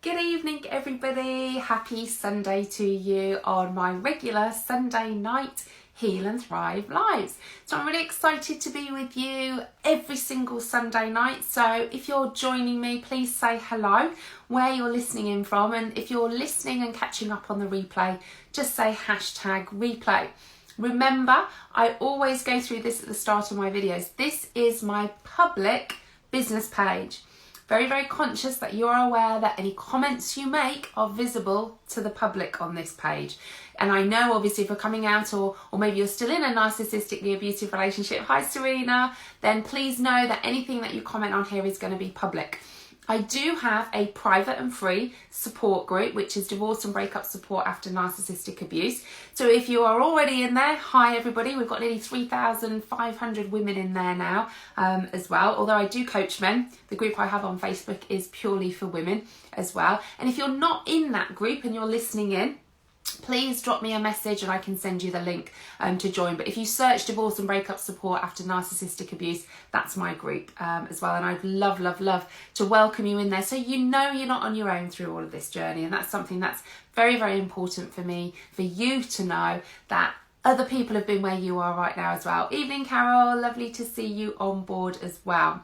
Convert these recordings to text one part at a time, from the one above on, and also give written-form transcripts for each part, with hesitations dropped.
Good evening everybody, happy Sunday to you on my regular Sunday night Heal and Thrive lives. So I'm really excited to be with you every single Sunday night. So if you're joining me, please say hello, where you're listening in from, and if you're listening and catching up on the replay, just say #replay. Remember, I always go through this at the start of my videos. This is my public business page. Very, very conscious that you are aware that any comments you make are visible to the public on this page. And I know obviously if you're coming out or maybe you're still in a narcissistically abusive relationship, hi Serena, then please know that anything that you comment on here is going to be public. I do have a private and free support group, which is divorce and breakup support after narcissistic abuse. So if you are already in there, hi everybody, we've got nearly 3,500 women in there now as well. Although I do coach men, the group I have on Facebook is purely for women as well. And if you're not in that group and you're listening in, please drop me a message and I can send you the link to join. But if you search divorce and breakup support after narcissistic abuse, that's my group as well. And I'd love to welcome you in there, so you know you're not on your own through all of this journey. And that's something that's very, very important for me, for you to know that other people have been where you are right now as well. Evening Carol, lovely to see you on board as well.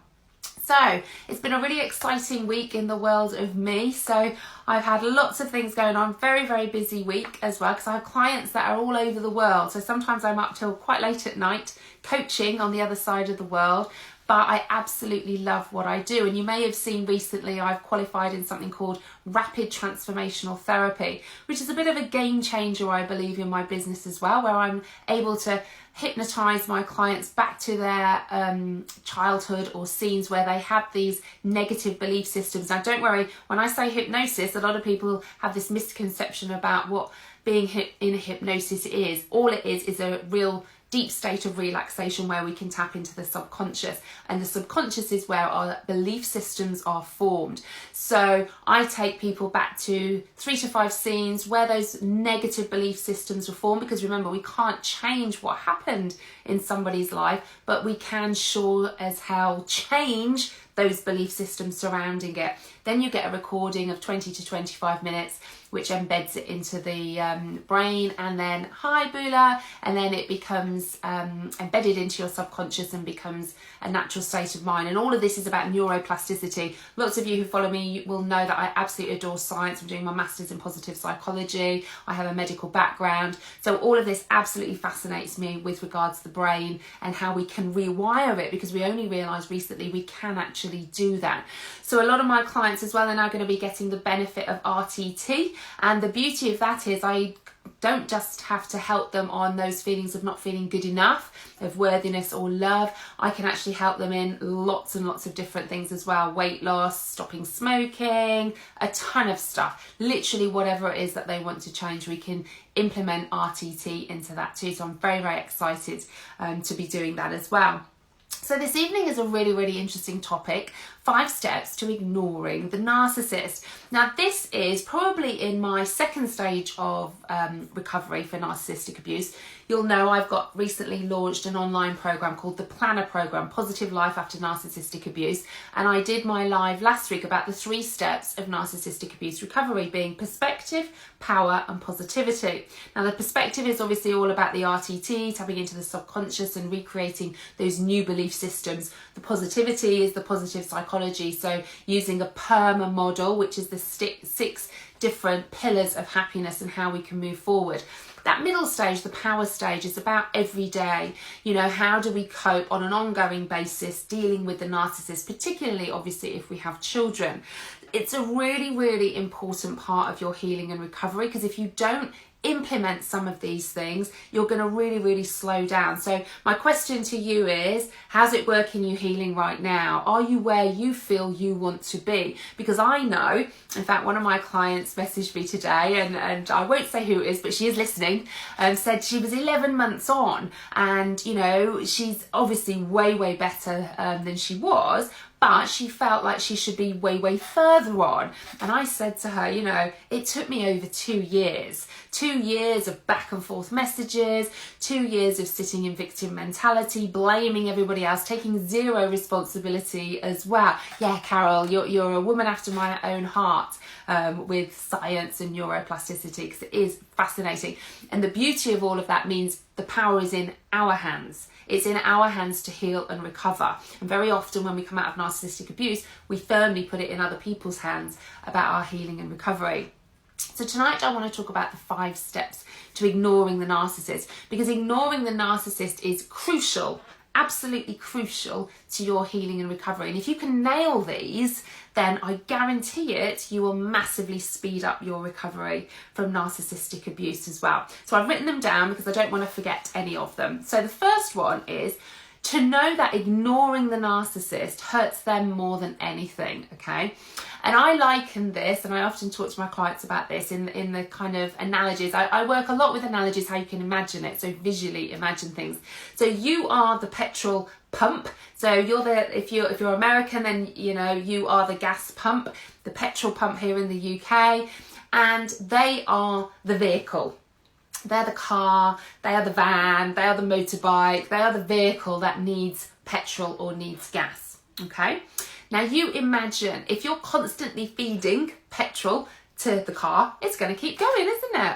So it's been a really exciting week in the world of me. So I've had lots of things going on, very, very busy week as well, because I have clients that are all over the world. So sometimes I'm up till quite late at night coaching on the other side of the world. But I absolutely love what I do. And you may have seen recently I've qualified in something called rapid transformational therapy, which is a bit of a game changer, I believe, in my business as well, where I'm able to hypnotize my clients back to their childhood or scenes where they had these negative belief systems. Now, don't worry, when I say hypnosis, a lot of people have this misconception about what being in hypnosis is. All it is a real deep state of relaxation where we can tap into the subconscious, and the subconscious is where our belief systems are formed. So I take people back to 3 to 5 scenes where those negative belief systems were formed, because remember, we can't change what happened in somebody's life, but we can sure as hell change those belief systems surrounding it. Then you get a recording of 20 to 25 minutes, which embeds it into the brain, and then hi Bula, and then it becomes embedded into your subconscious and becomes a natural state of mind. And all of this is about neuroplasticity. Lots of you who follow me will know that I absolutely adore science. I'm doing my master's in positive psychology. I have a medical background. So all of this absolutely fascinates me with regards to the brain and how we can rewire it, because we only realised recently we can actually do that. So a lot of my clients as well are now going to be getting the benefit of RTT. And the beauty of that is I don't just have to help them on those feelings of not feeling good enough, of worthiness or love. I can actually help them in lots and lots of different things as well. Weight loss, stopping smoking, a ton of stuff. Literally whatever it is that they want to change, we can implement RTT into that too. So I'm very, very excited to be doing that as well. So this evening is a really, really interesting topic, 5 steps to ignoring the narcissist. Now this is probably in my second stage of recovery for narcissistic abuse. You'll know I've got recently launched an online program called the Planner Program, Positive Life After Narcissistic Abuse. And I did my live last week about the 3 steps of narcissistic abuse recovery, being perspective, power and positivity. Now the perspective is obviously all about the RTT, tapping into the subconscious and recreating those new belief systems. The positivity is the positive psychology, so using a PERMA model, which is the 6 different pillars of happiness and how we can move forward. That middle stage, the power stage, is about every day. You know, how do we cope on an ongoing basis dealing with the narcissist, particularly obviously if we have children. It's a really, really important part of your healing and recovery, because if you don't implement some of these things, you're going to really, really slow down. So my question to you is, how's it working you healing right now? Are you where you feel you want to be? Because I know, in fact, one of my clients messaged me today, and I won't say who it is, but she is listening, said she was 11 months on, and you know, she's obviously way, way better than she was, but she felt like she should be way, way further on. And I said to her, you know, it took me over 2 years. 2 years of back and forth messages, 2 years of sitting in victim mentality, blaming everybody else, taking zero responsibility as well. Yeah, Carol, you're a woman after my own heart with science and neuroplasticity, because it is fascinating. And the beauty of all of that means the power is in our hands. It's in our hands to heal and recover. And very often when we come out of narcissistic abuse, we firmly put it in other people's hands about our healing and recovery. So tonight I want to talk about the 5 steps to ignoring the narcissist, because ignoring the narcissist is crucial, absolutely crucial to your healing and recovery. And if you can nail these, then I guarantee it, you will massively speed up your recovery from narcissistic abuse as well. So I've written them down because I don't want to forget any of them. So the first one is to know that ignoring the narcissist hurts them more than anything, okay? And I liken this, and I often talk to my clients about this in the kind of analogies. I work a lot with analogies, how you can imagine it, so visually imagine things. So you are the petrol pump. So you're if you're American, then you know you are the gas pump, the petrol pump here in the UK, and they are the vehicle. They're the car, they are the van, they are the motorbike, they are the vehicle that needs petrol or needs gas, okay? Now you imagine if you're constantly feeding petrol to the car, it's going to keep going, isn't it?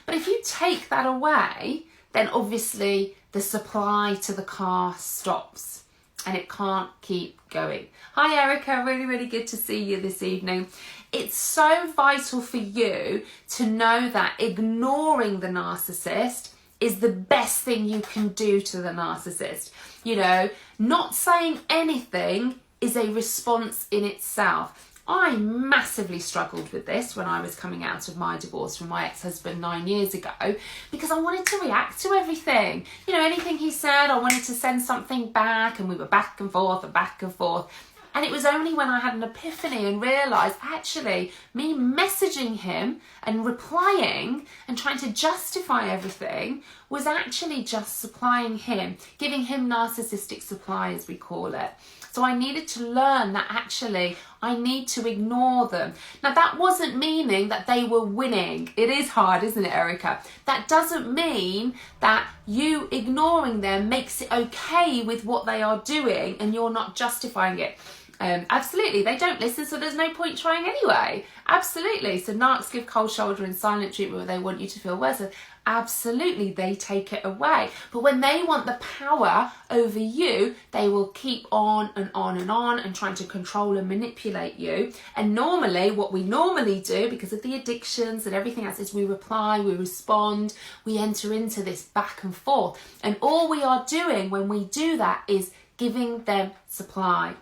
But if you take that away, then obviously the supply to the car stops and it can't keep going. Hi Erica, really, really good to see you this evening. It's so vital for you to know that ignoring the narcissist is the best thing you can do to the narcissist. You know, not saying anything is a response in itself. I massively struggled with this when I was coming out of my divorce from my ex-husband 9 years ago, because I wanted to react to everything. You know, anything he said, I wanted to send something back, and we were back and forth and back and forth. And it was only when I had an epiphany and realised, actually, me messaging him and replying and trying to justify everything was actually just supplying him, giving him narcissistic supply, as we call it. So I needed to learn that actually I need to ignore them. Now that wasn't meaning that they were winning. It is hard, isn't it, Erica? That doesn't mean that you ignoring them makes it okay with what they are doing and you're not justifying it. Absolutely, they don't listen, so there's no point trying anyway. Absolutely. So narcs give cold shoulder and silent treatment where they want you to feel worse. Absolutely, they take it away. But when they want the power over you, they will keep on and on and on and trying to control and manipulate you. And normally, what we normally do, because of the addictions and everything else, is we reply, we respond, we enter into this back and forth. And all we are doing when we do that is giving them supply,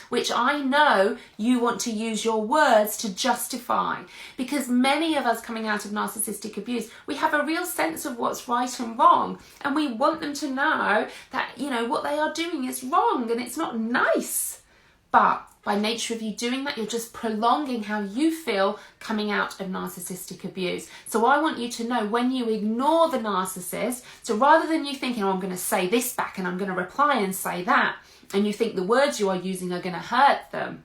which I know you want to use your words to justify, because many of us coming out of narcissistic abuse, we have a real sense of what's right and wrong, and we want them to know that, you know, what they are doing is wrong and it's not nice. But by nature of you doing that, you're just prolonging how you feel coming out of narcissistic abuse. So I want you to know, when you ignore the narcissist, so rather than you thinking, oh, I'm going to say this back and I'm going to reply and say that, and you think the words you are using are going to hurt them.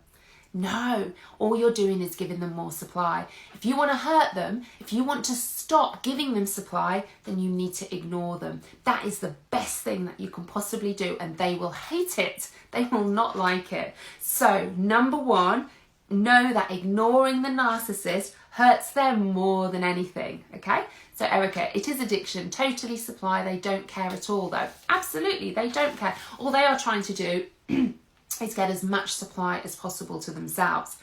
No, all you're doing is giving them more supply. If you want to hurt them, if you want to stop giving them supply, then you need to ignore them. That is the best thing that you can possibly do, and they will hate it. They will not like it. So, number 1, know that ignoring the narcissist hurts them more than anything, okay? So Erica, it is addiction, totally supply, they don't care at all though. Absolutely, they don't care. All they are trying to do is get as much supply as possible to themselves.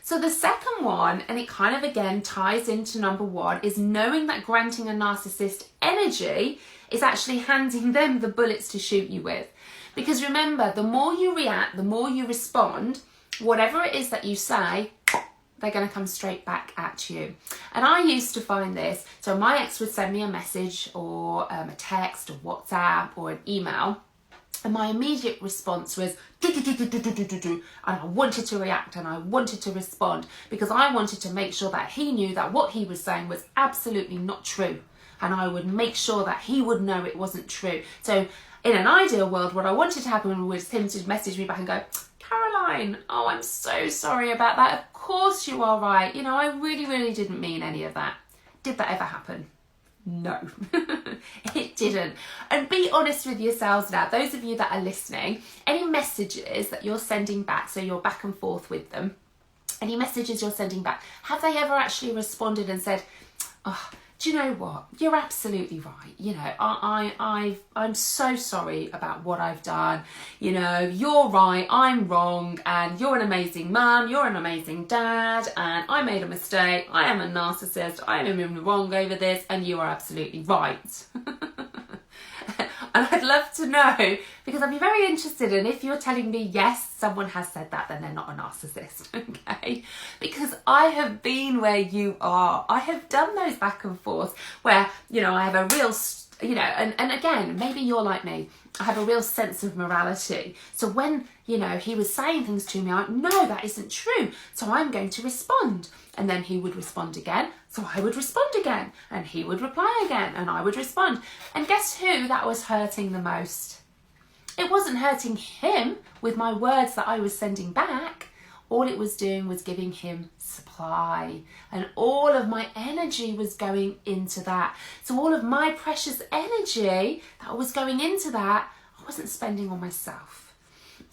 So the second one, and it kind of again ties into number 1, is knowing that granting a narcissist energy is actually handing them the bullets to shoot you with. Because remember, the more you react, the more you respond, whatever it is that you say, they're going to come straight back at you. And I used to find this. So my ex would send me a message or a text or WhatsApp or an email, and my immediate response was and I wanted to react and I wanted to respond, because I wanted to make sure that he knew that what he was saying was absolutely not true, and I would make sure that he would know it wasn't true. So in an ideal world, what I wanted to happen was him to message me back and go, Caroline, fine. Oh, I'm so sorry about that. Of course you are right. You know, I really, really didn't mean any of that. Did that ever happen? No, it didn't. And be honest with yourselves now. Those of you that are listening, any messages that you're sending back, so you're back and forth with them, any messages you're sending back, have they ever actually responded and said, oh, do you know what? You're absolutely right. You know, I'm so sorry about what I've done. You know, you're right, I'm wrong, and you're an amazing mum, you're an amazing dad, and I made a mistake. I am a narcissist. I am in the wrong over this, and you are absolutely right. And I'd love to know, because I'd be very interested in if you're telling me, yes, someone has said that, then they're not a narcissist, okay? Because I have been where you are. I have done those back and forth where, you know, I have a real, you know, and again, maybe you're like me, I have a real sense of morality. So when, you know, he was saying things to me, I'm like, no, that isn't true. So I'm going to respond. And then he would respond again. So I would respond again. And he would reply again. And I would respond. And guess who that was hurting the most? It wasn't hurting him with my words that I was sending back. All it was doing was giving him supply. And all of my energy was going into that. So all of my precious energy that was going into that, I wasn't spending on myself.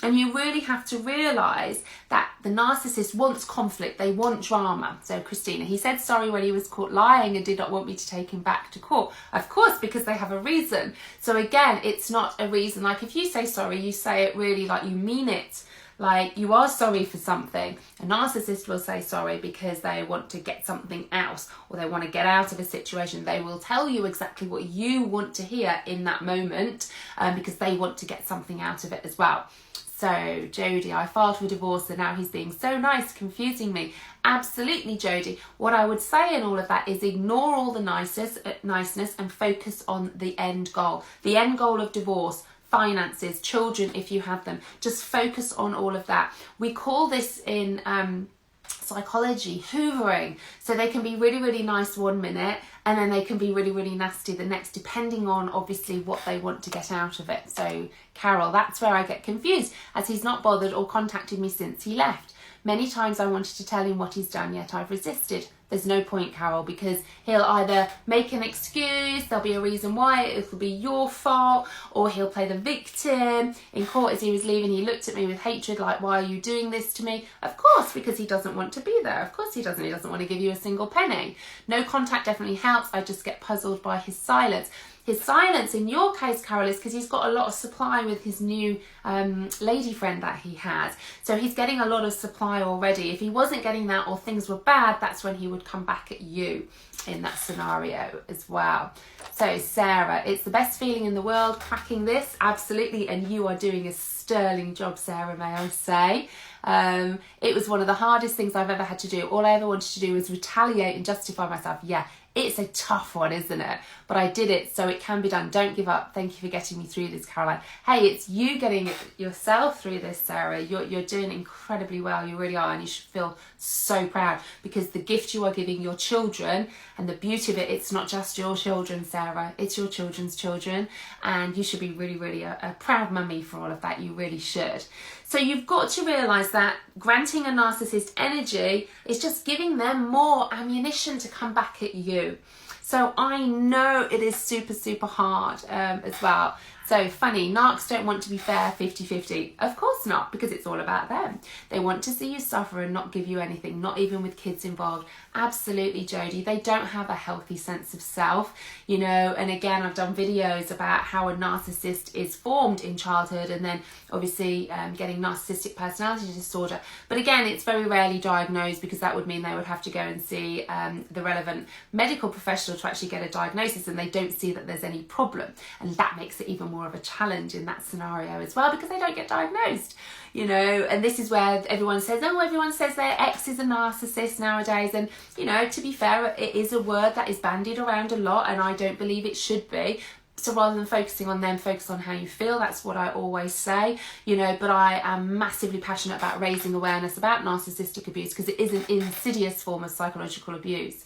And you really have to realise that the narcissist wants conflict. They want drama. So Christina, he said sorry when he was caught lying and did not want me to take him back to court. Of course, because they have a reason. So again, it's not a reason. Like if you say sorry, you say it really like you mean it. Like you are sorry for something. A narcissist will say sorry because they want to get something else, or they want to get out of a situation. They will tell you exactly what you want to hear in that moment because they want to get something out of it as well. So, Jodie, I filed for divorce and now he's being so nice, confusing me. Absolutely, Jodie. What I would say in all of that is ignore all the niceness and focus on the end goal. The end goal of divorce, finances, children if you have them. Just focus on all of that. We call this in psychology hoovering. So they can be really, really nice 1 minute and then they can be really, really nasty the next, depending on obviously what they want to get out of it. So Carol, that's where I get confused, as he's not bothered or contacted me since he left. Many times I wanted to tell him what he's done, yet I've resisted. There's no point, Carol, because he'll either make an excuse, there'll be a reason why, it'll be your fault, or he'll play the victim. In court, as he was leaving, he looked at me with hatred, like, why are you doing this to me? Of course, because he doesn't want to be there. Of course he doesn't. He doesn't want to give you a single penny. No contact definitely helps. I just get puzzled by his silence. His silence in your case, Carol, is because he's got a lot of supply with his new lady friend that he has. So he's getting a lot of supply already. If he wasn't getting that or things were bad, that's when he would come back at you in that scenario as well. So Sarah, it's the best feeling in the world cracking this. Absolutely. And you are doing a sterling job, Sarah, may I say. It was one of the hardest things I've ever had to do. All I ever wanted to do was retaliate and justify myself. Yeah. It's a tough one, isn't it? But I did it, so it can be done. Don't give up. Thank you for getting me through this, Caroline. Hey, it's you getting yourself through this, Sarah. You're doing incredibly well. You really are, and you should feel so proud, because the gift you are giving your children, and the beauty of it, it's not just your children, Sarah. It's your children's children, and you should be really, really a proud mummy for all of that. You really should. So you've got to realise that granting a narcissist energy is just giving them more ammunition to come back at you. So I know it is super, super hard as well. So funny, narcs don't want to be fair 50-50. Of course not, because it's all about them. They want to see you suffer and not give you anything, not even with kids involved. Absolutely, Jodie. They don't have a healthy sense of self, you know, and again, I've done videos about how a narcissist is formed in childhood and then obviously getting narcissistic personality disorder. But again, it's very rarely diagnosed, because that would mean they would have to go and see the relevant medical professional to actually get a diagnosis, and they don't see that there's any problem. And that makes it even more of a challenge in that scenario as well, because they don't get diagnosed, you know. And this is where everyone says, oh, everyone says their ex is a narcissist nowadays. And, you know, to be fair, it is a word that is bandied around a lot, and I don't believe it should be. So rather than focusing on them, focus on how you feel. That's what I always say, you know. But I am massively passionate about raising awareness about narcissistic abuse, because it is an insidious form of psychological abuse.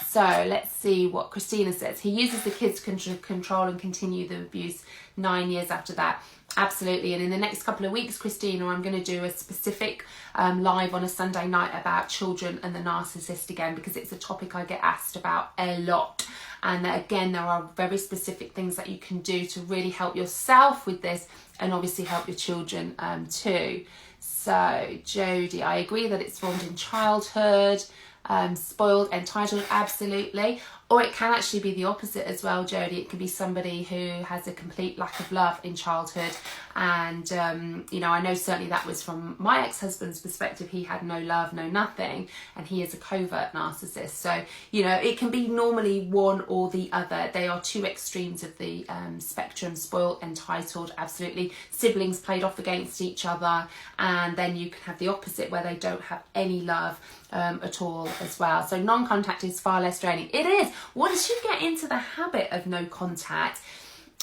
So let's see what Christina says. He uses the kids to control and continue the abuse 9 years after that. Absolutely. And in the next couple of weeks, Christina, I'm going to do a specific live on a Sunday night about children and the narcissist again, because it's a topic I get asked about a lot. And again, there are very specific things that you can do to really help yourself with this, and obviously help your children too. So Jodie, I agree that it's formed in childhood. Spoiled, entitled, absolutely. Or it can actually be the opposite as well, Jodie. It can be somebody who has a complete lack of love in childhood. And, you know, I know certainly that was from my ex-husband's perspective. He had no love, no nothing. And he is a covert narcissist. So, you know, it can be normally one or the other. They are two extremes of the spectrum. Spoiled, entitled, absolutely. Siblings played off against each other. And then you can have the opposite, where they don't have any love at all as well. So non-contact is far less draining. It is. Once you get into the habit of no contact,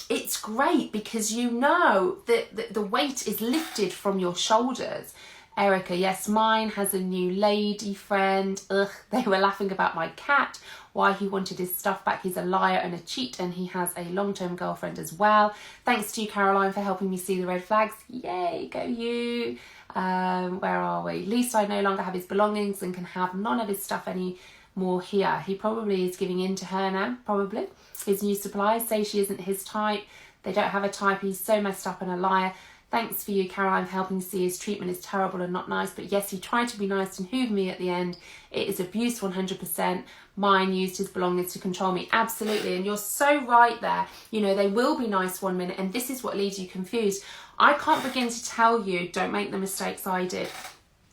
it's great, because you know that the weight is lifted from your shoulders. Erica, yes, mine has a new lady friend. Ugh, they were laughing about my cat, why he wanted his stuff back. He's a liar and a cheat, and he has a long-term girlfriend as well. Thanks to you, Caroline, for helping me see the red flags. Yay, go you. Where are we? At least I no longer have his belongings and can have none of his stuff anymore here. He probably is giving in to her now, probably. His new supplies say she isn't his type. They don't have a type. He's so messed up and a liar. Thanks for you, Caroline, for helping see his treatment is terrible and not nice. But yes, he tried to be nice and hoovered me at the end. It is abuse 100%. Mine used his belongings to control me. Absolutely. And you're so right there. You know, they will be nice one minute, and this is what leaves you confused. I can't begin to tell you, don't make the mistakes I did.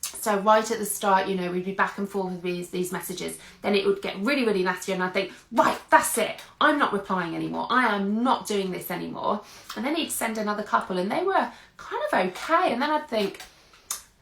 So right at the start, you know, we'd be back and forth with these messages. Then it would get really, really nasty, and I'd think, right, that's it. I'm not replying anymore. I am not doing this anymore. And then he'd send another couple, and they were kind of okay. And then I'd think,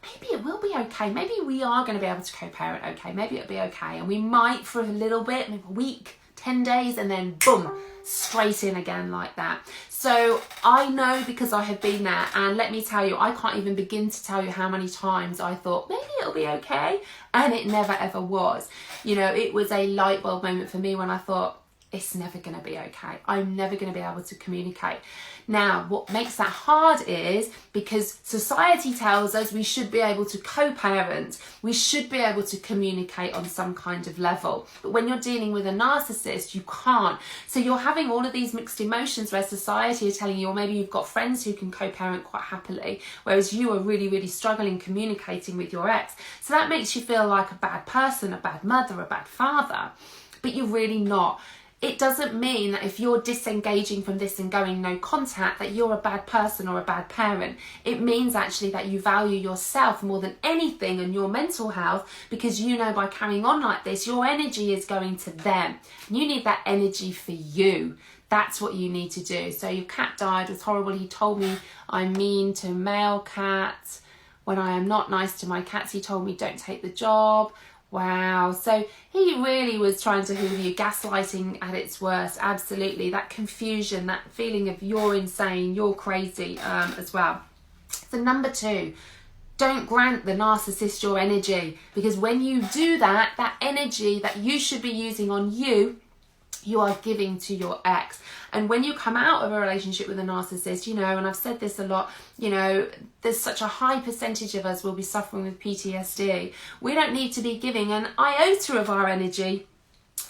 maybe it will be okay. Maybe we are going to be able to co-parent okay. Maybe it'll be okay. And we might for a little bit, maybe a week, 10 days, and then boom, straight in again like that. So I know, because I have been there, and let me tell you, I can't even begin to tell you how many times I thought maybe it'll be okay, and it never ever was. You know, it was a light bulb moment for me when I thought, it's never going to be okay. I'm never going to be able to communicate. Now, what makes that hard is because society tells us we should be able to co-parent. We should be able to communicate on some kind of level. But when you're dealing with a narcissist, you can't. So you're having all of these mixed emotions where society are telling you, or maybe you've got friends who can co-parent quite happily, whereas you are really, really struggling communicating with your ex. So that makes you feel like a bad person, a bad mother, a bad father. But you're really not. It doesn't mean that if you're disengaging from this and going no contact that you're a bad person or a bad parent. It means actually that you value yourself more than anything and your mental health, because you know by carrying on like this, your energy is going to them. You need that energy for you. That's what you need to do. So your cat died, it was horrible. He told me I'm mean to male cats. When I am not nice to my cats, he told me don't take the job. Wow. So he really was trying to hoover you, gaslighting at its worst. Absolutely. That confusion, that feeling of you're insane, you're crazy as well. So number 2, don't grant the narcissist your energy, because when you do that, that energy that you should be using on you, you are giving to your ex. And when you come out of a relationship with a narcissist, you know, and I've said this a lot, you know, there's such a high percentage of us will be suffering with PTSD. We don't need to be giving an iota of our energy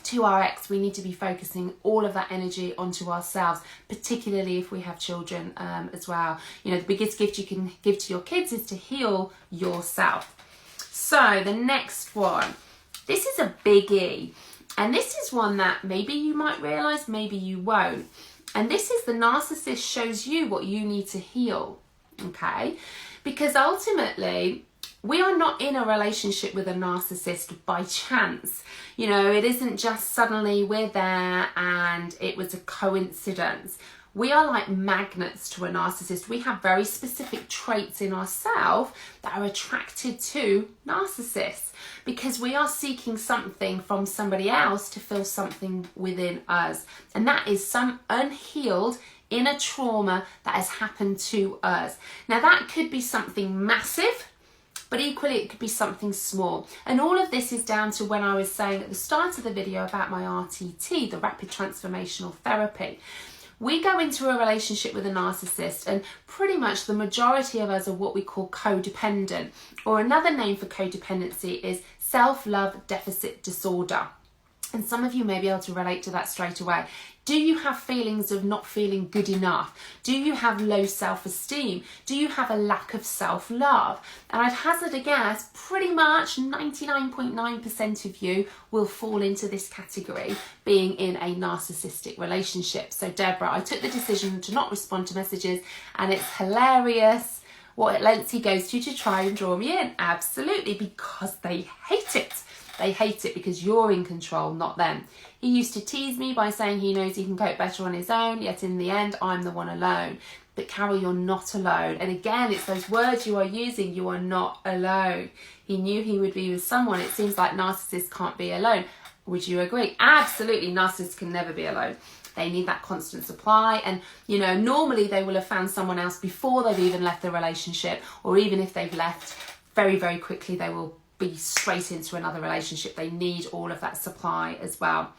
to our ex. We need to be focusing all of that energy onto ourselves, particularly if we have children as well. You know, the biggest gift you can give to your kids is to heal yourself. So the next one, this is a biggie. And this is one that maybe you might realise, maybe you won't. And this is the narcissist shows you what you need to heal, okay? Because ultimately, we are not in a relationship with a narcissist by chance. You know, it isn't just suddenly we're there and it was a coincidence. We are like magnets to a narcissist. We have very specific traits in ourselves that are attracted to narcissists, because we are seeking something from somebody else to fill something within us. And that is some unhealed inner trauma that has happened to us. Now that could be something massive, but equally it could be something small. And all of this is down to when I was saying at the start of the video about my RTT, the Rapid Transformational Therapy. we go into a relationship with a narcissist, and pretty much the majority of us are what we call codependent, or another name for codependency is self-love deficit disorder. And some of you may be able to relate to that straight away. Do you have feelings of not feeling good enough? Do you have low self-esteem? Do you have a lack of self-love? And I'd hazard a guess, pretty much 99.9% of you will fall into this category, being in a narcissistic relationship. So Deborah, I took the decision to not respond to messages, and it's hilarious what lengths he goes to try and draw me in. Absolutely, because they hate it. They hate it because you're in control, not them. He used to tease me by saying he knows he can cope better on his own, yet in the end, I'm the one alone. But Carol, you're not alone. And again, it's those words you are using, you are not alone. He knew he would be with someone. It seems like narcissists can't be alone. Would you agree? Absolutely, narcissists can never be alone. They need that constant supply, and you know, normally they will have found someone else before they've even left the relationship, or even if they've left, very, very quickly they will be straight into another relationship. They need all of that supply as well.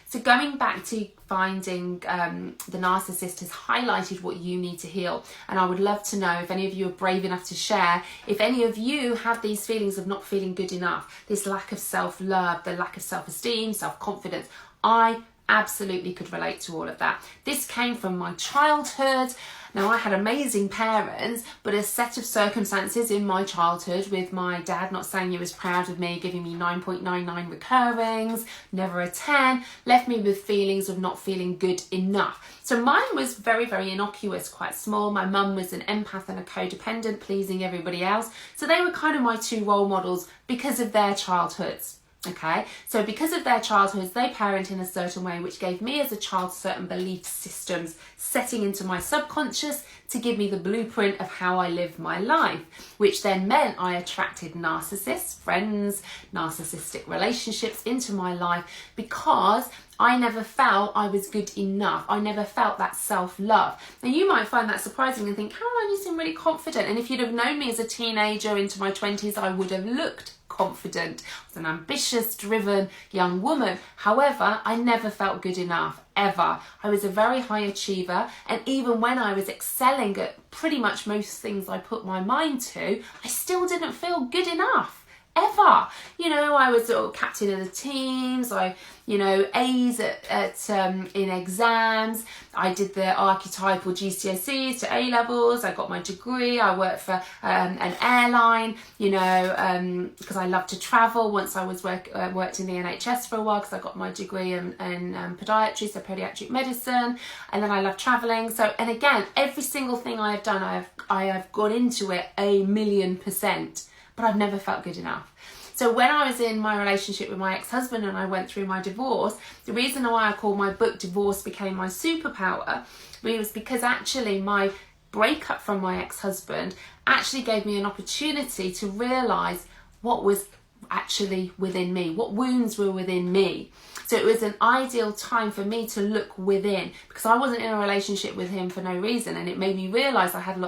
So going back to finding the narcissist has highlighted what you need to heal, and I would love to know if any of you are brave enough to share, if any of you have these feelings of not feeling good enough, this lack of self-love, the lack of self-esteem, self-confidence. I absolutely could relate to all of that. This came from my childhood. Now, I had amazing parents, but a set of circumstances in my childhood with my dad not saying he was proud of me, giving me 9.99 recurrings, never a 10, left me with feelings of not feeling good enough. So mine was very, very innocuous, quite small. My mum was an empath and a codependent, pleasing everybody else. So they were kind of my two role models because of their childhoods. Okay, so because of their childhoods, they parent in a certain way, which gave me as a child certain belief systems setting into my subconscious to give me the blueprint of how I live my life, which then meant I attracted narcissists, friends, narcissistic relationships into my life because I never felt I was good enough. I never felt that self-love. Now, you might find that surprising and think, Caroline, you seem really confident. And if you'd have known me as a teenager into my 20s, I would have looked confident. I was an ambitious, driven young woman. However, I never felt good enough, ever. I was a very high achiever, and even when I was excelling at pretty much most things I put my mind to, I still didn't feel good enough. Ever. You know, I was sort of captain of the teams, A's in exams. I did the archetypal GCSEs to A levels. I got my degree. I worked for an airline, because I love to travel. Once I was worked in the NHS for a while because I got my degree in podiatry, so pediatric medicine, and then I love traveling. So, and again, every single thing I have done, I have got into it 1,000,000%. But I've never felt good enough. So when I was in my relationship with my ex-husband and I went through my divorce, the reason why I call my book Divorce Became My Superpower was because actually my breakup from my ex-husband actually gave me an opportunity to realise what was actually within me, what wounds were within me. So it was an ideal time for me to look within, because I wasn't in a relationship with him for no reason, and it made me realise I had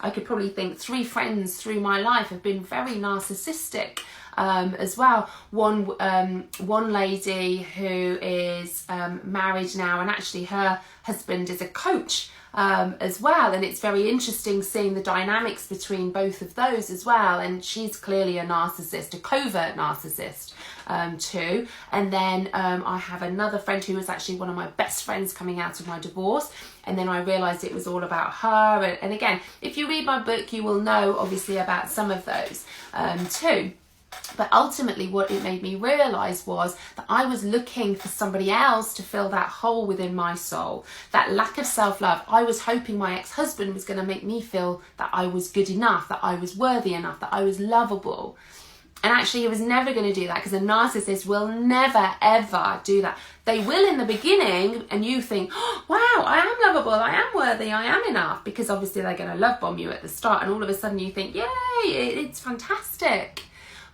I could probably think 3 friends through my life have been very narcissistic as well. One lady who is married now, and actually her husband is a coach as well, and it's very interesting seeing the dynamics between both of those as well. And she's clearly a narcissist, a covert narcissist too. And then I have another friend who was actually one of my best friends coming out of my divorce, and then I realised it was all about her. And again, if you read my book, you will know obviously about some of those too. But ultimately what it made me realise was that I was looking for somebody else to fill that hole within my soul, that lack of self-love. I was hoping my ex-husband was going to make me feel that I was good enough, that I was worthy enough, that I was lovable. And actually he was never going to do that, because a narcissist will never ever do that. They will in the beginning, and you think, oh, wow, I am lovable, I am worthy, I am enough, because obviously they're going to love bomb you at the start, and all of a sudden you think, yay, it's fantastic.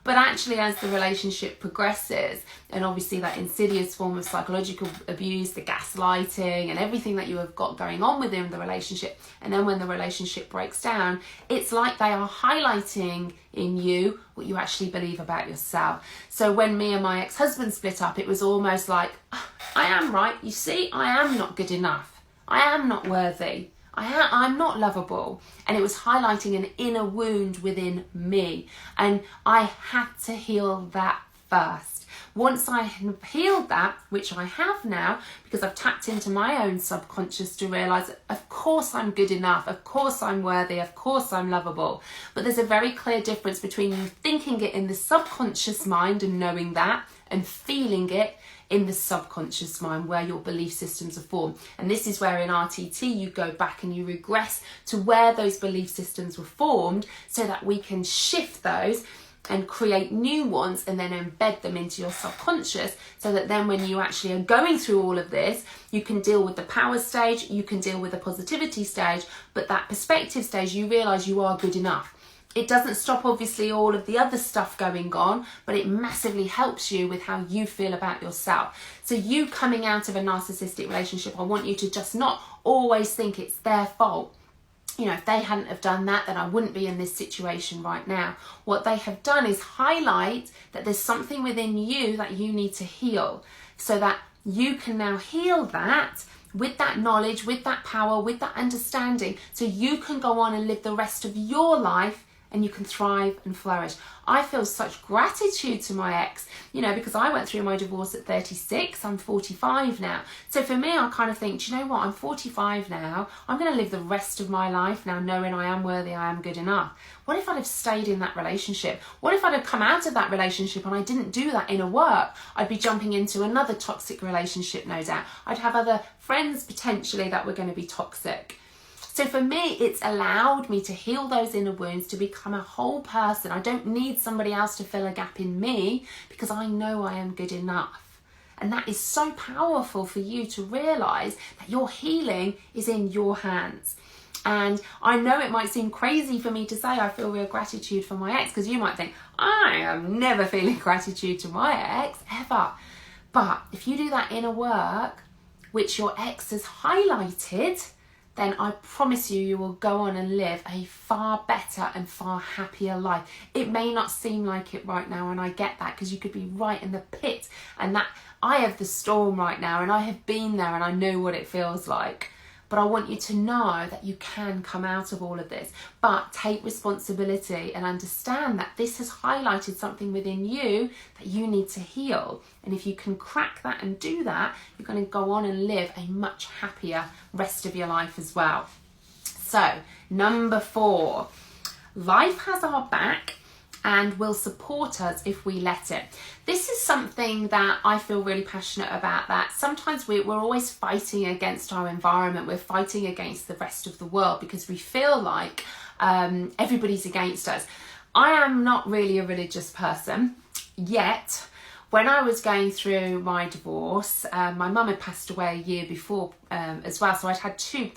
But actually, as the relationship progresses, and obviously that insidious form of psychological abuse, the gaslighting and everything that you have got going on within the relationship, and then when the relationship breaks down, it's like they are highlighting in you what you actually believe about yourself. So when me and my ex-husband split up, it was almost like, oh, I am right, you see, I am not good enough. I am not worthy. I'm not lovable. And it was highlighting an inner wound within me. And I had to heal that first. Once I have healed that, which I have now, because I've tapped into my own subconscious to realise, of course I'm good enough, of course I'm worthy, of course I'm lovable. But there's a very clear difference between you thinking it in the subconscious mind and knowing that, and feeling it in the subconscious mind where your belief systems are formed. And this is where in RTT you go back and you regress to where those belief systems were formed, so that we can shift those and create new ones and then embed them into your subconscious, so that then when you actually are going through all of this, you can deal with the power stage, you can deal with the positivity stage, but that perspective stage, you realise you are good enough. It doesn't stop obviously all of the other stuff going on, but it massively helps you with how you feel about yourself. So you coming out of a narcissistic relationship, I want you to just not always think it's their fault. You know, if they hadn't have done that, then I wouldn't be in this situation right now. What they have done is highlight that there's something within you that you need to heal, so that you can now heal that with that knowledge, with that power, with that understanding, so you can go on and live the rest of your life and you can thrive and flourish. I feel such gratitude to my ex, you know, because I went through my divorce at 36, I'm 45 now. So for me, I kind of think, do you know what, I'm 45 now, I'm going to live the rest of my life now knowing I am worthy, I am good enough. What if I'd have stayed in that relationship? What if I'd have come out of that relationship and I didn't do that inner work? I'd be jumping into another toxic relationship, no doubt. I'd have other friends potentially that were going to be toxic. So for me, it's allowed me to heal those inner wounds, to become a whole person. I don't need somebody else to fill a gap in me, because I know I am good enough. And that is so powerful for you to realise that your healing is in your hands. And I know it might seem crazy for me to say I feel real gratitude for my ex, because you might think, I am never feeling gratitude to my ex, ever. But if you do that inner work, which your ex has highlighted, then I promise you, you will go on and live a far better and far happier life. It may not seem like it right now, and I get that, because you could be right in the pit and that eye of the storm right now, and I have been there and I know what it feels like. But I want you to know that you can come out of all of this, but take responsibility and understand that this has highlighted something within you that you need to heal. And if you can crack that and do that, you're going to go on and live a much happier rest of your life as well. So, number 4, life has our back and will support us if we let it. This is something that I feel really passionate about, that sometimes we're always fighting against our environment, we're fighting against the rest of the world because we feel like everybody's against us. I am not really a religious person, yet when I was going through my divorce, my mum had passed away a year before as well, so I'd had 2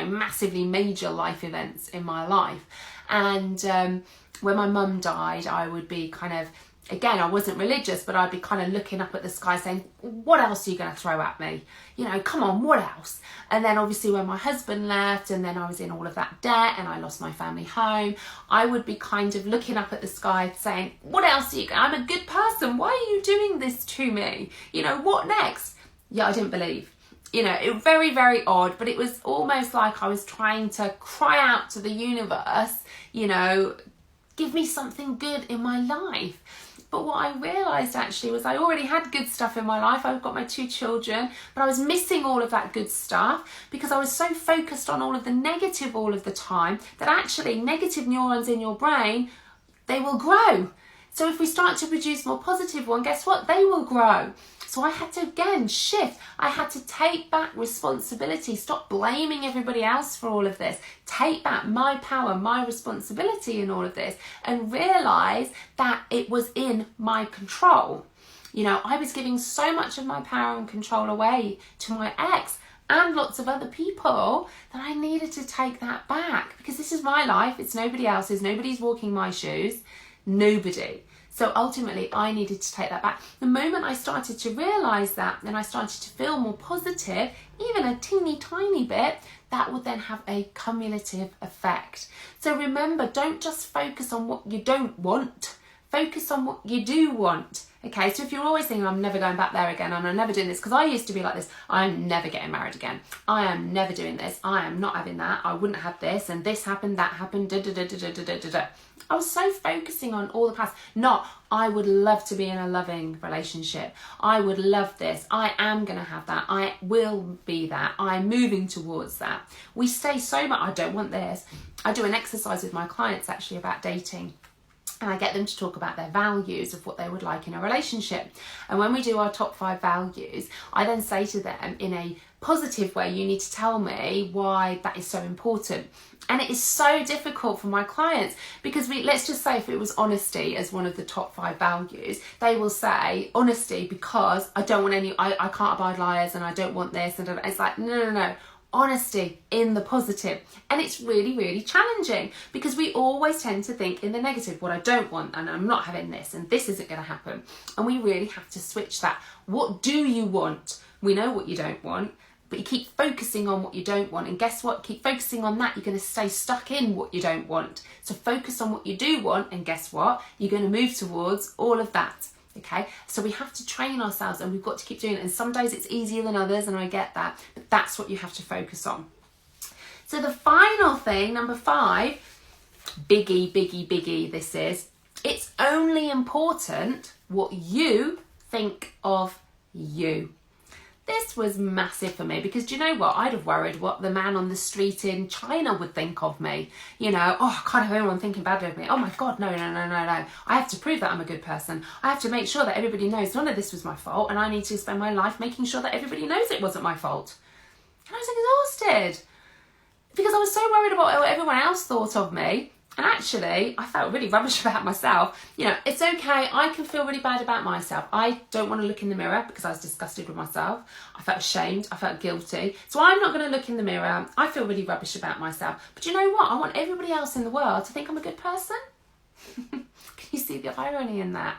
massively major life events in my life. And when my mum died, I would be kind of, again, I wasn't religious, but I'd be kind of looking up at the sky saying, what else are you going to throw at me? You know, come on, what else? And then obviously when my husband left and then I was in all of that debt and I lost my family home, I would be kind of looking up at the sky saying, what else are you going to, I'm a good person, why are you doing this to me? You know, what next? Yeah, I didn't believe. You know, it was very, very odd, but it was almost like I was trying to cry out to the universe, you know, give me something good in my life. But what I realised actually was I already had good stuff in my life. I've got my 2 children, but I was missing all of that good stuff because I was so focused on all of the negative all of the time that actually negative neurons in your brain, they will grow. So if we start to produce more positive ones, guess what? They will grow. So I had to, again, shift. I had to take back responsibility. Stop blaming everybody else for all of this. Take back my power, my responsibility in all of this, and realise that it was in my control. You know, I was giving so much of my power and control away to my ex and lots of other people that I needed to take that back, because this is my life. It's nobody else's. Nobody's walking my shoes. Nobody. So ultimately, I needed to take that back. The moment I started to realise that and I started to feel more positive, even a teeny tiny bit, that would then have a cumulative effect. So remember, don't just focus on what you don't want. Focus on what you do want. Okay, so if you're always thinking, I'm never going back there again, and I'm never doing this, because I used to be like this, I'm never getting married again, I am never doing this, I am not having that, I wouldn't have this, and this happened, that happened, da da da da da da da da. I was so focusing on all the past, not I would love to be in a loving relationship, I would love this, I am going to have that, I will be that, I'm moving towards that. We stay so much, I don't want this. I do an exercise with my clients actually about dating. And I get them to talk about their values of what they would like in a relationship. And when we do our top 5 values, I then say to them in a positive way, you need to tell me why that is so important. And it is so difficult for my clients because let's just say if it was honesty as one of the top 5 values, they will say honesty because I don't want I can't abide liars and I don't want this. And it's like, no. Honesty in the positive. And it's really, really challenging because we always tend to think in the negative, what I don't want, and I'm not having this, and this isn't going to happen. And we really have to switch that. What do you want? We know what you don't want, but you keep focusing on what you don't want. And guess what? Keep focusing on that. You're going to stay stuck in what you don't want. So focus on what you do want. And guess what? You're going to move towards all of that. Okay, so we have to train ourselves and we've got to keep doing it. And some days it's easier than others, and I get that, but that's what you have to focus on. So the final thing, number 5, biggie, this is, it's only important what you think of you. This was massive for me because do you know what? I'd have worried what the man on the street in China would think of me. You know, I can't have anyone thinking badly of me. Oh my God, no. I have to prove that I'm a good person. I have to make sure that everybody knows none of this was my fault, and I need to spend my life making sure that everybody knows it wasn't my fault. And I was exhausted because I was so worried about what everyone else thought of me. And actually, I felt really rubbish about myself. You know, it's okay. I can feel really bad about myself. I don't want to look in the mirror because I was disgusted with myself. I felt ashamed. I felt guilty. So I'm not going to look in the mirror. I feel really rubbish about myself. But you know what? I want everybody else in the world to think I'm a good person. Can you see the irony in that?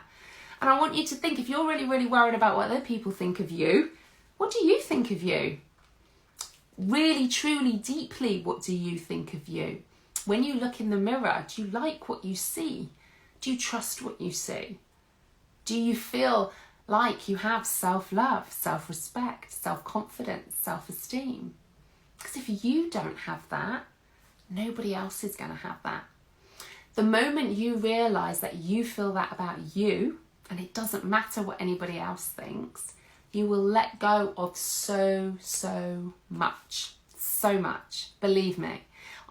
And I want you to think, if you're really, really worried about what other people think of you, what do you think of you? Really, truly, deeply, what do you think of you? When you look in the mirror, do you like what you see? Do you trust what you see? Do you feel like you have self-love, self-respect, self-confidence, self-esteem? Because if you don't have that, nobody else is going to have that. The moment you realise that you feel that about you, and it doesn't matter what anybody else thinks, you will let go of so much. So much. Believe me.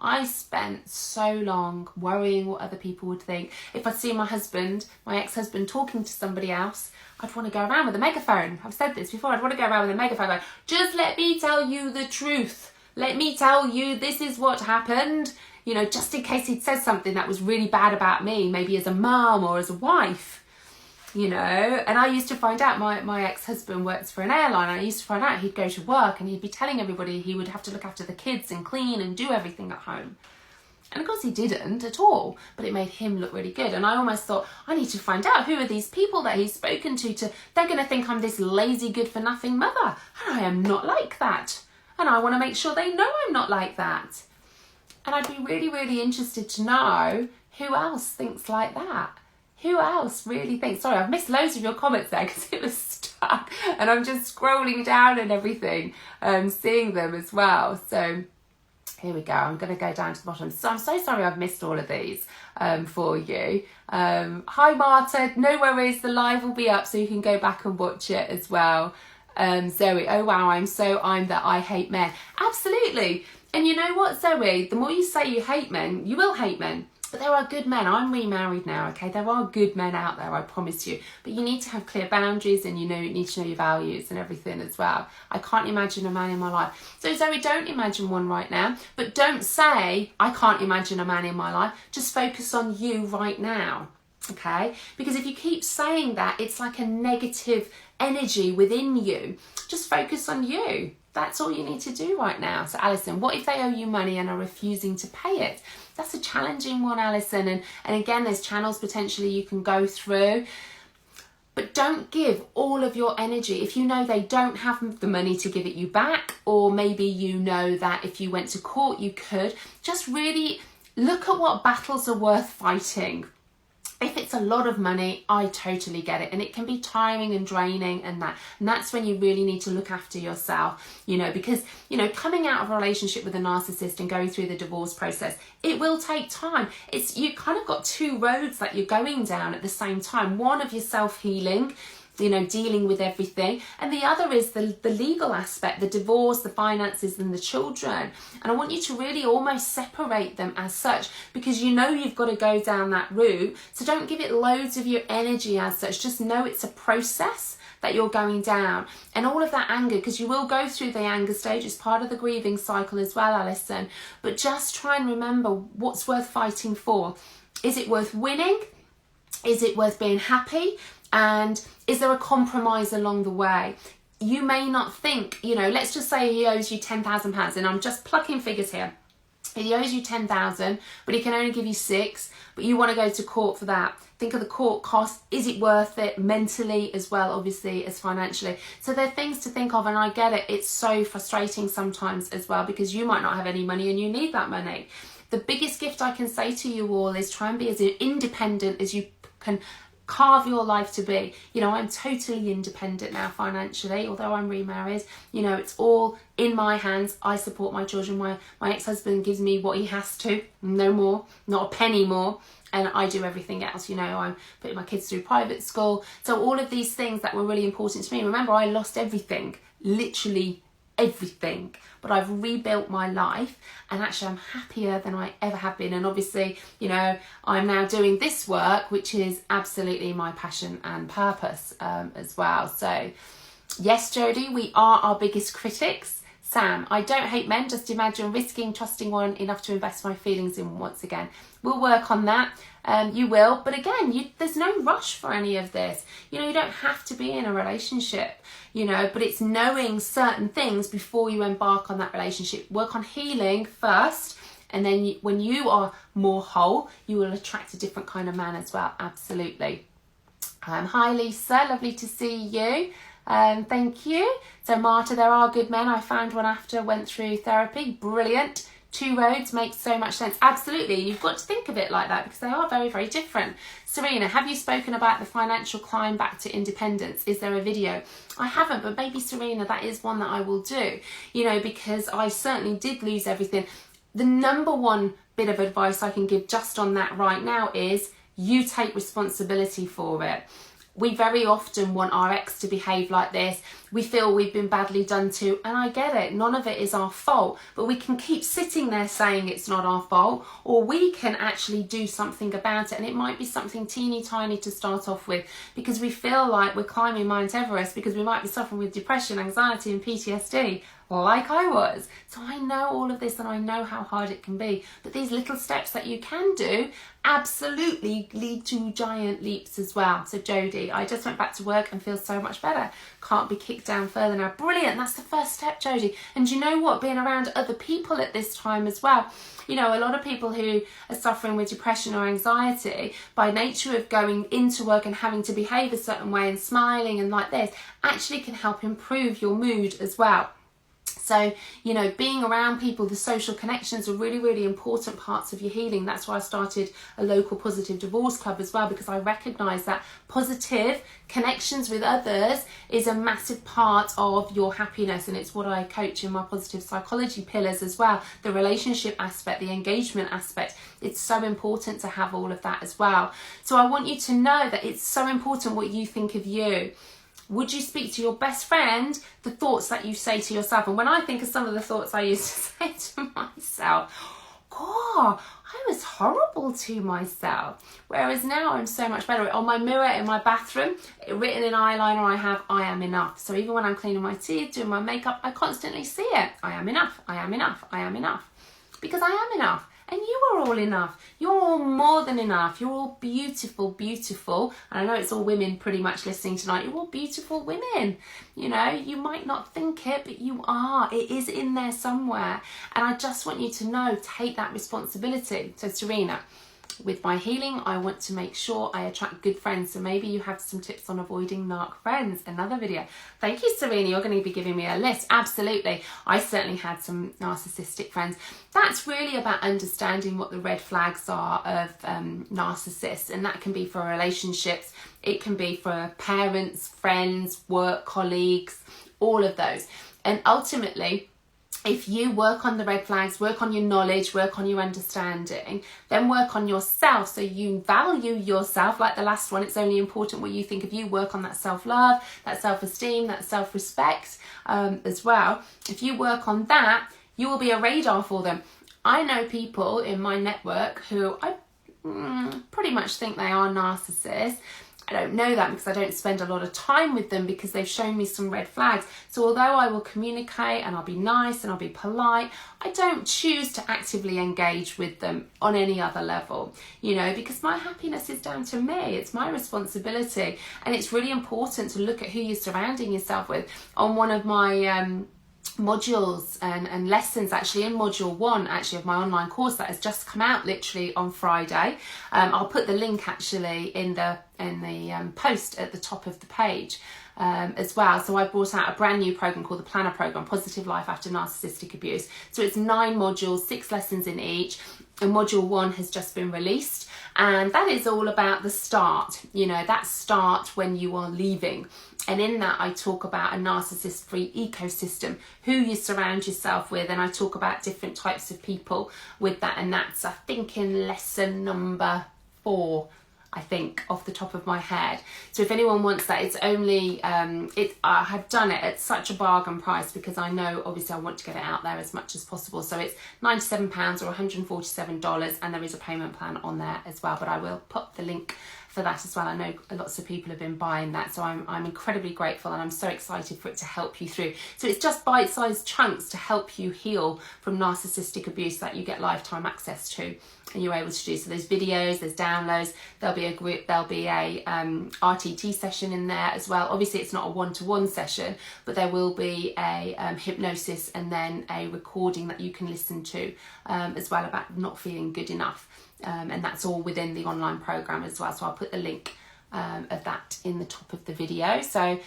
I spent so long worrying what other people would think. If I'd see my husband, my ex-husband, talking to somebody else, I'd want to go around with a megaphone. I've said this before. I'd want to go around with a megaphone going, just let me tell you the truth. Let me tell you this is what happened. You know, just in case he'd said something that was really bad about me, maybe as a mum or as a wife. You know, and I used to find out, my ex-husband works for an airline. I used to find out he'd go to work and he'd be telling everybody he would have to look after the kids and clean and do everything at home. And of course he didn't at all, but it made him look really good. And I almost thought, I need to find out who are these people that he's spoken to they're going to think I'm this lazy, good-for-nothing mother. And I am not like that. And I want to make sure they know I'm not like that. And I'd be really, really interested to know who else thinks like that. Who else really thinks? Sorry, I've missed loads of your comments there because it was stuck and I'm just scrolling down and everything, seeing them as well. So here we go. I'm going to go down to the bottom. So I'm so sorry I've missed all of these for you. Hi Marta, no worries. The live will be up so you can go back and watch it as well. Zoe, oh wow, I'm that I hate men. Absolutely. And you know what, Zoe? The more you say you hate men, you will hate men. But there are good men. I'm remarried now, okay? There are good men out there, I promise you. But you need to have clear boundaries and you need to know your values and everything as well. I can't imagine a man in my life. So Zoe, don't imagine one right now. But don't say, I can't imagine a man in my life. Just focus on you right now, okay? Because if you keep saying that, it's like a negative energy within you. Just focus on you. That's all you need to do right now. So Alison, what if they owe you money and are refusing to pay it? That's a challenging one, Alison. And again, there's channels potentially you can go through. But don't give all of your energy. If you know they don't have the money to give it you back, or maybe you know that if you went to court you could, just really look at what battles are worth fighting. If it's a lot of money, I totally get it, and it can be tiring and draining, and that's when you really need to look after yourself, you know, because, you know, coming out of a relationship with a narcissist and going through the divorce process, it will take time. It's, you kind of got two roads that you're going down at the same time. One of your self-healing, you know, dealing with everything, and the other is the legal aspect, the divorce, the finances, and the children. And I want you to really almost separate them as such, because you know you've got to go down that route. So don't give it loads of your energy as such. Just know it's a process that you're going down, and all of that anger, because you will go through the anger stage, it's part of the grieving cycle as well, Alison. But just try and remember what's worth fighting for. Is it worth winning? Is it worth being happy? And is there a compromise along the way? You may not think, you know, let's just say he owes you £10,000, and I'm just plucking figures here. He owes you 10,000, but he can only give you 6, but you want to go to court for that. Think of the court cost. Is it worth it mentally as well, obviously, as financially? So there are things to think of, and I get it. It's so frustrating sometimes as well, because you might not have any money and you need that money. The biggest gift I can say to you all is try and be as independent as you can carve your life to be. You know, I'm totally independent now financially, although I'm remarried. You know, it's all in my hands. I support my children. My ex-husband gives me what he has to, no more, not a penny more. And I do everything else. You know, I'm putting my kids through private school. So all of these things that were really important to me. Remember, I lost everything, literally everything, but I've rebuilt my life, and actually I'm happier than I ever have been. And obviously, you know, I'm now doing this work, which is absolutely my passion and purpose as well. So yes, Jodie, we are our biggest critics. Sam, I don't hate men, just imagine risking trusting one enough to invest my feelings in once again. We'll work on that. You will, but again, there's no rush for any of this. You know, you don't have to be in a relationship, you know, but it's knowing certain things before you embark on that relationship. Work on healing first, and then when you are more whole, you will attract a different kind of man as well. Absolutely. Hi, Lisa. Lovely to see you. Thank you. So, Marta, there are good men. I found one after went through therapy. Brilliant. Two roads makes so much sense. Absolutely. You've got to think of it like that, because they are very, very different. Serena, have you spoken about the financial climb back to independence? Is there a video? I haven't, but maybe, Serena, that is one that I will do, you know, because I certainly did lose everything. The number one bit of advice I can give just on that right now is you take responsibility for it. We very often want our ex to behave like this. We feel we've been badly done to, and I get it. None of it is our fault, but we can keep sitting there saying it's not our fault, or we can actually do something about it. And it might be something teeny tiny to start off with, because we feel like we're climbing Mount Everest, because we might be suffering with depression, anxiety and PTSD, like I was. So I know all of this, and I know how hard it can be, but these little steps that you can do absolutely lead to giant leaps as well. So Jodie, I just went back to work and feel so much better. Can't be kicked down further now. Brilliant. That's the first step, Jodie. And you know what? Being around other people at this time as well. You know, a lot of people who are suffering with depression or anxiety, by nature of going into work and having to behave a certain way and smiling and like this, actually can help improve your mood as well. So, you know, being around people, the social connections are really, really important parts of your healing. That's why I started a local positive divorce club as well, because I recognise that positive connections with others is a massive part of your happiness. And it's what I coach in my positive psychology pillars as well. The relationship aspect, the engagement aspect. It's so important to have all of that as well. So I want you to know that it's so important what you think of you. Would you speak to your best friend the thoughts that you say to yourself? And when I think of some of the thoughts I used to say to myself, God, I was horrible to myself. Whereas now I'm so much better. On my mirror in my bathroom, written in eyeliner, I have, I am enough. So even when I'm cleaning my teeth, doing my makeup, I constantly see it. I am enough, I am enough, I am enough. Because I am enough. And you are all enough. You're all more than enough. You're all beautiful, beautiful. And I know it's all women pretty much listening tonight. You're all beautiful women. You know, you might not think it, but you are. It is in there somewhere. And I just want you to know, take that responsibility. So Serena, with my healing, I want to make sure I attract good friends. So maybe you have some tips on avoiding narc friends. Another video. Thank you, Serena. You're going to be giving me a list. Absolutely. I certainly had some narcissistic friends. That's really about understanding what the red flags are of narcissists. And that can be for relationships. It can be for parents, friends, work colleagues, all of those. And ultimately, if you work on the red flags, work on your knowledge, work on your understanding, then work on yourself so you value yourself. Like the last one, it's only important what you think of you. Work on that self-love, that self-esteem, that self-respect as well. If you work on that, you will be a radar for them. I know people in my network who I pretty much think they are narcissists. I don't know that because I don't spend a lot of time with them because they've shown me some red flags. So although I will communicate and I'll be nice and I'll be polite, I don't choose to actively engage with them on any other level, you know, because my happiness is down to me. It's my responsibility. And it's really important to look at who you're surrounding yourself with. On one of my modules and lessons, actually in module 1 of my online course that has just come out literally on Friday, I'll put the link actually in the post at the top of the page as well. So I brought out a brand new program called the Planner Program, Positive Life After Narcissistic Abuse. So it's 9 modules, 6 lessons in each, and module 1 has just been released, and that is all about the start, you know, that start when you are leaving. And in that, I talk about a narcissist-free ecosystem, who you surround yourself with, and I talk about different types of people with that. And that's, I think, in lesson number 4, I think, off the top of my head. So if anyone wants that, it's only, I have done it at such a bargain price because I know, obviously, I want to get it out there as much as possible. So it's £97 or $147, and there is a payment plan on there as well. But I will put the link for that as well. I know lots of people have been buying that, so I'm incredibly grateful, and I'm so excited for it to help you through. So it's just bite-sized chunks to help you heal from narcissistic abuse that you get lifetime access to, and you're able to do. So there's videos, there's downloads, there'll be a group, there'll be a RTT session in there as well. Obviously it's not a one-to-one session, but there will be a hypnosis and then a recording that you can listen to as well about not feeling good enough. And that's all within the online program as well. So I'll put the link of that in the top of the video. So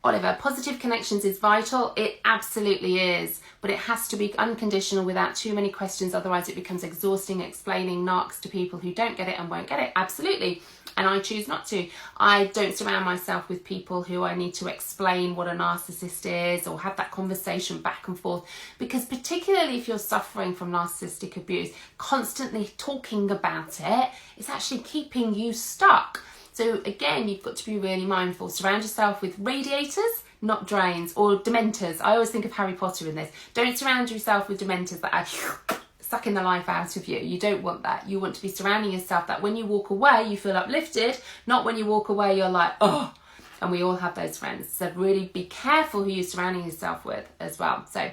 Oliver, positive connections is vital. It absolutely is, but it has to be unconditional without too many questions. Otherwise it becomes exhausting explaining narcs to people who don't get it and won't get it. Absolutely. And I choose not to. I don't surround myself with people who I need to explain what a narcissist is or have that conversation back and forth, because particularly if you're suffering from narcissistic abuse, constantly talking about it is actually keeping you stuck. So again, you've got to be really mindful. Surround yourself with radiators, not drains, or dementors. I always think of Harry Potter in this. Don't surround yourself with dementors that are sucking the life out of you. You don't want that. You want to be surrounding yourself that when you walk away, you feel uplifted, not when you walk away, you're like, oh. And we all have those friends. So really be careful who you're surrounding yourself with as well. So,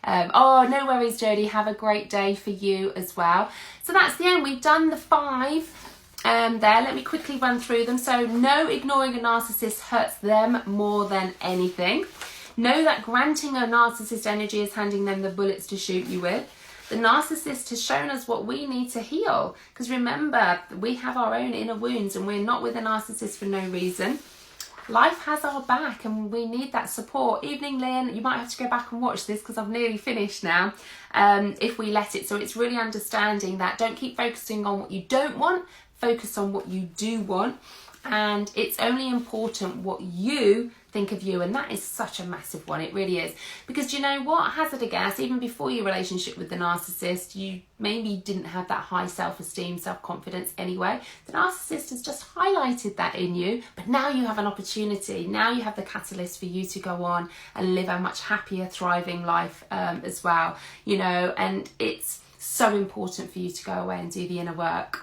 oh, no worries, Jodie. Have a great day for you as well. So that's the end. We've done the 5 there. Let me quickly run through them. So no, ignoring a narcissist hurts them more than anything. Know that granting a narcissist energy is handing them the bullets to shoot you with. The narcissist has shown us what we need to heal. Because remember, we have our own inner wounds and we're not with a narcissist for no reason. Life has our back and we need that support. Evening, Lynn. You might have to go back and watch this because I've nearly finished now. If we let it. So it's really understanding that. Don't keep focusing on what you don't want. Focus on what you do want. And it's only important what you think of you, and that is such a massive one. It really is, because do you know what, hazard a guess, even before your relationship with the narcissist, you maybe didn't have that high self-esteem, self-confidence anyway. The narcissist has just highlighted that in you, but now you have an opportunity. Now you have the catalyst for you to go on and live a much happier, thriving life as well, you know. And it's so important for you to go away and do the inner work.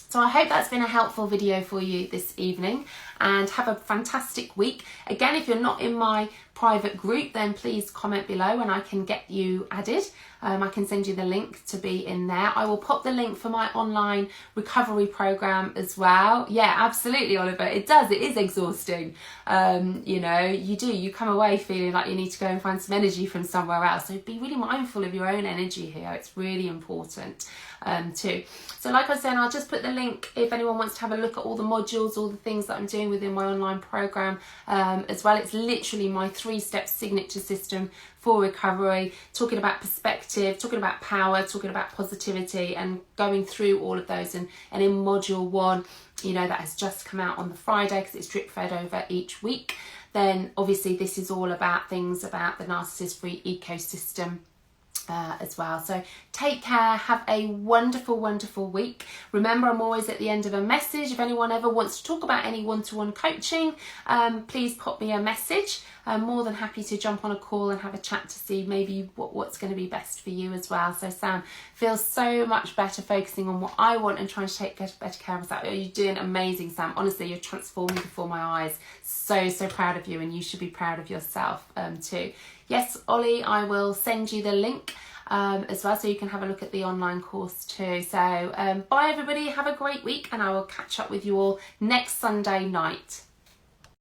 So I hope that's been a helpful video for you this evening, and have a fantastic week. Again, if you're not in my private group, then please comment below and I can get you added. I can send you the link to be in there. I will pop the link for my online recovery program as well. Yeah, absolutely, Oliver. It is exhausting. You know, you come away feeling like you need to go and find some energy from somewhere else. So be really mindful of your own energy here. It's really important too. So like I was saying, I'll just put the link if anyone wants to have a look at all the modules, all the things that I'm doing within my online program as well. It's literally my 3-step signature system for recovery, talking about perspective, talking about power, talking about positivity, and going through all of those. And in module 1, you know, that has just come out on the Friday because it's drip fed over each week. Then obviously this is all about things about the narcissist-free ecosystem as well. So take care, have a wonderful, wonderful week. Remember, I'm always at the end of a message. If anyone ever wants to talk about any one-to-one coaching, please pop me a message. I'm more than happy to jump on a call and have a chat to see maybe what's going to be best for you as well. So Sam, feels so much better focusing on what I want and trying to take better care of myself. You're doing amazing, Sam. Honestly, you're transforming before my eyes. So proud of you, and you should be proud of yourself too. Yes, Ollie, I will send you the link as well so you can have a look at the online course too. So bye everybody, have a great week, and I will catch up with you all next Sunday night.